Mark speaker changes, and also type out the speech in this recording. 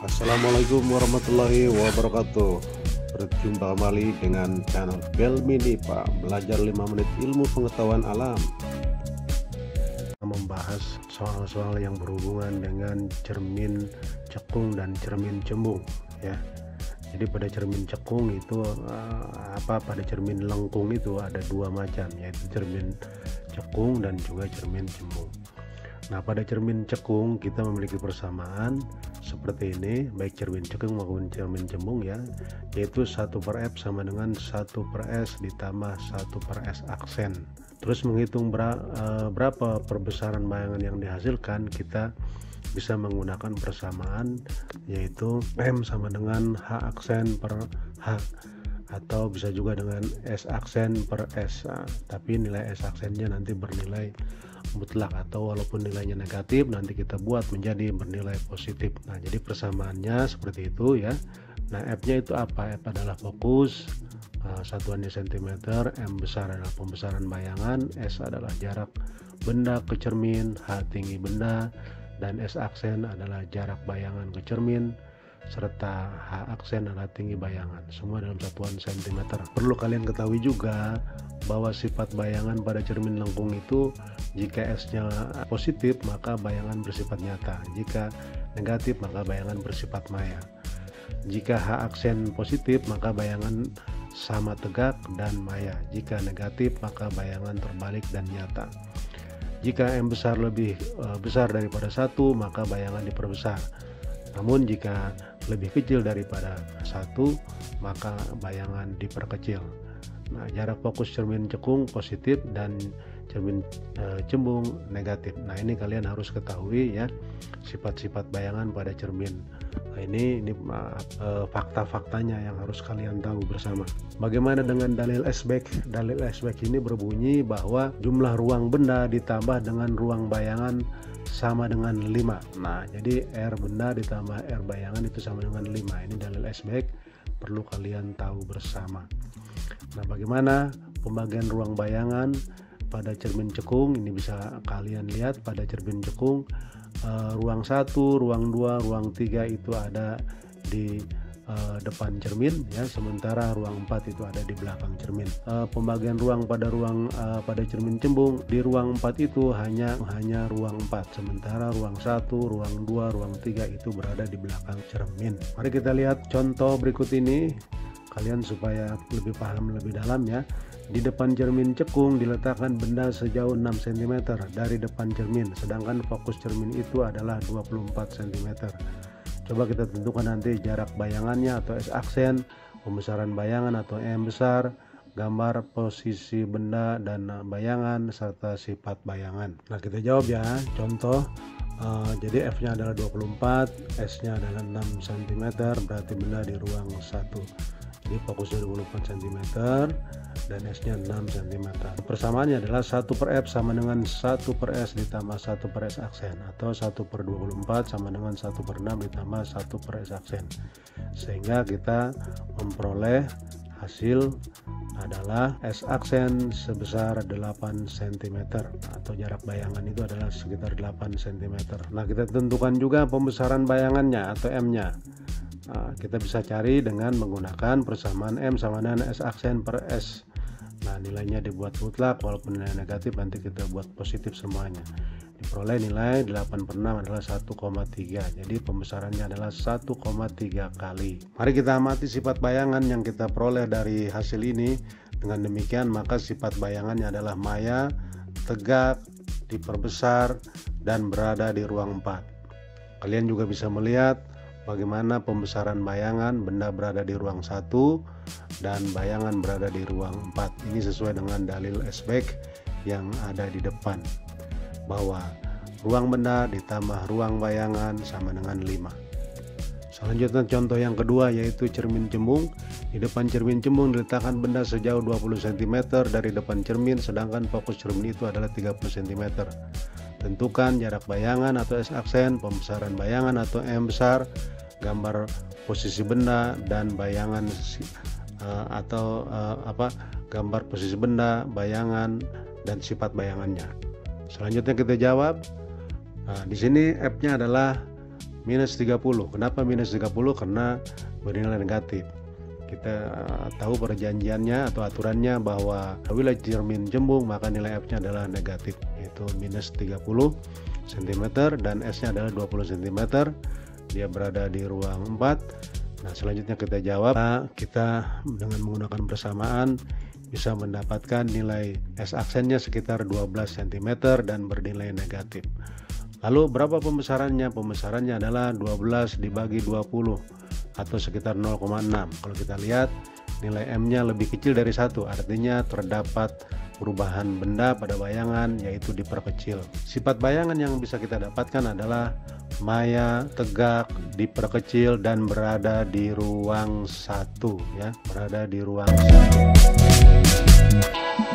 Speaker 1: Assalamualaikum warahmatullahi wabarakatuh. Berjumpa kembali dengan channel Pelmi Dipa, belajar 5 menit ilmu pengetahuan alam. Kita membahas soal-soal yang berhubungan dengan cermin cekung dan cermin cembung ya. Jadi pada cermin cekung itu pada cermin lengkung itu ada dua macam, yaitu cermin cekung dan juga cermin cembung. Nah, pada cermin cekung kita memiliki persamaan seperti ini, baik cermin cekung maupun cermin cembung ya, yaitu 1/f sama dengan 1/s ditambah 1/s aksen. Terus menghitung berapa perbesaran bayangan yang dihasilkan, kita bisa menggunakan persamaan, yaitu M sama dengan H aksen per H, atau bisa juga dengan S aksen per S. Tapi nilai S aksennya nanti bernilai mutlak, atau walaupun nilainya negatif nanti kita buat menjadi bernilai positif. Nah, jadi persamaannya seperti itu ya. Nah, F-nya itu apa? F adalah fokus, satuannya cm, M besar adalah pembesaran bayangan, S adalah jarak benda ke cermin, H tinggi benda, dan S aksen adalah jarak bayangan ke cermin, serta H aksen adalah tinggi bayangan, semua dalam satuan cm. Perlu kalian ketahui juga bahwa sifat bayangan pada cermin lengkung itu, jika S-nya positif maka bayangan bersifat nyata, jika negatif maka bayangan bersifat maya. Jika H aksen positif maka bayangan sama tegak dan maya, jika negatif maka bayangan terbalik dan nyata. Jika M besar lebih besar daripada 1 maka bayangan diperbesar, namun jika lebih kecil daripada 1 maka bayangan diperkecil. Nah, jarak fokus cermin cekung positif dan cermin cembung negatif. Nah, ini kalian harus ketahui ya, sifat-sifat bayangan pada cermin. Nah, ini fakta-faktanya yang harus kalian tahu bersama. Bagaimana dengan dalil S-back? Dalil S-back ini berbunyi bahwa jumlah ruang benda ditambah dengan ruang bayangan sama dengan 5. Nah, jadi R benda ditambah R bayangan itu sama dengan 5. Ini dalil S-back, perlu kalian tahu bersama. Nah, bagaimana pembagian ruang bayangan pada cermin cekung? Ini bisa kalian lihat pada cermin cekung, ruang 1, ruang 2, ruang 3 itu ada di depan cermin ya, sementara ruang 4 itu ada di belakang cermin. Pembagian ruang pada cermin cembung, di ruang 4 itu hanya ruang 4, sementara ruang 1, ruang 2, ruang 3 itu berada di belakang cermin. Mari kita lihat contoh berikut ini kalian supaya lebih paham lebih dalam ya. Di depan cermin cekung diletakkan benda sejauh 6 cm dari depan cermin, sedangkan fokus cermin itu adalah 24 cm. Coba kita tentukan nanti jarak bayangannya atau S aksen, pembesaran bayangan atau M besar, gambar posisi benda dan bayangan, serta sifat bayangan. Nah, kita jawab ya. Contoh, jadi F nya adalah 24, S nya adalah 6 cm, berarti benda di ruang 1. Jadi fokusnya 24 cm dan S nya 6 cm. Persamaannya adalah 1/F sama dengan 1/S ditambah 1/S aksen, atau 1/24 sama dengan 1/6 ditambah 1/S aksen, sehingga kita memperoleh hasil adalah S aksen sebesar 8 cm, atau jarak bayangan itu adalah sekitar 8 cm. Nah, kita tentukan juga pembesaran bayangannya atau M nya. Nah, kita bisa cari dengan menggunakan persamaan M sama dengan S aksen per S. Nah, nilainya dibuat mutlak, walaupun nilai negatif nanti kita buat positif semuanya. Diperoleh nilai 8/6 adalah 1,3. Jadi pembesarannya adalah 1,3 kali. Mari kita amati sifat bayangan yang kita peroleh dari hasil ini. Dengan demikian maka sifat bayangannya adalah maya, tegak, diperbesar, dan berada di ruang 4. Kalian juga bisa melihat bagaimana pembesaran bayangan benda berada di ruang 1 dan bayangan berada di ruang 4. Ini sesuai dengan dalil S-back yang ada di depan, bahwa ruang benda ditambah ruang bayangan sama dengan 5. Selanjutnya contoh yang kedua, yaitu cermin cembung. Di depan cermin cembung diletakkan benda sejauh 20 cm dari depan cermin, sedangkan fokus cermin itu adalah 30 cm. Tentukan jarak bayangan atau S aksen, pembesaran bayangan atau M besar, gambar posisi benda dan bayangan gambar posisi benda, bayangan, dan sifat bayangannya. Selanjutnya kita jawab. Nah, di sini F-nya adalah minus 30. Kenapa minus 30? Karena bernilai negatif. Kita tahu perjanjiannya atau aturannya bahwa wilayah cermin jembung maka nilai F-nya adalah negatif, yaitu minus 30 cm dan S-nya adalah 20 cm. Dia berada di ruang 4. Nah, selanjutnya kita jawab. Kita dengan menggunakan persamaan bisa mendapatkan nilai S aksennya sekitar 12 cm dan bernilai negatif. Lalu berapa pembesarannya? Pembesarannya adalah 12 dibagi 20 atau sekitar 0,6. Kalau kita lihat nilai M-nya lebih kecil dari 1, artinya terdapat perubahan benda pada bayangan, yaitu diperkecil. Sifat bayangan yang bisa kita dapatkan adalah maya, tegak, diperkecil dan berada di ruang 1 ya, berada di ruang 1.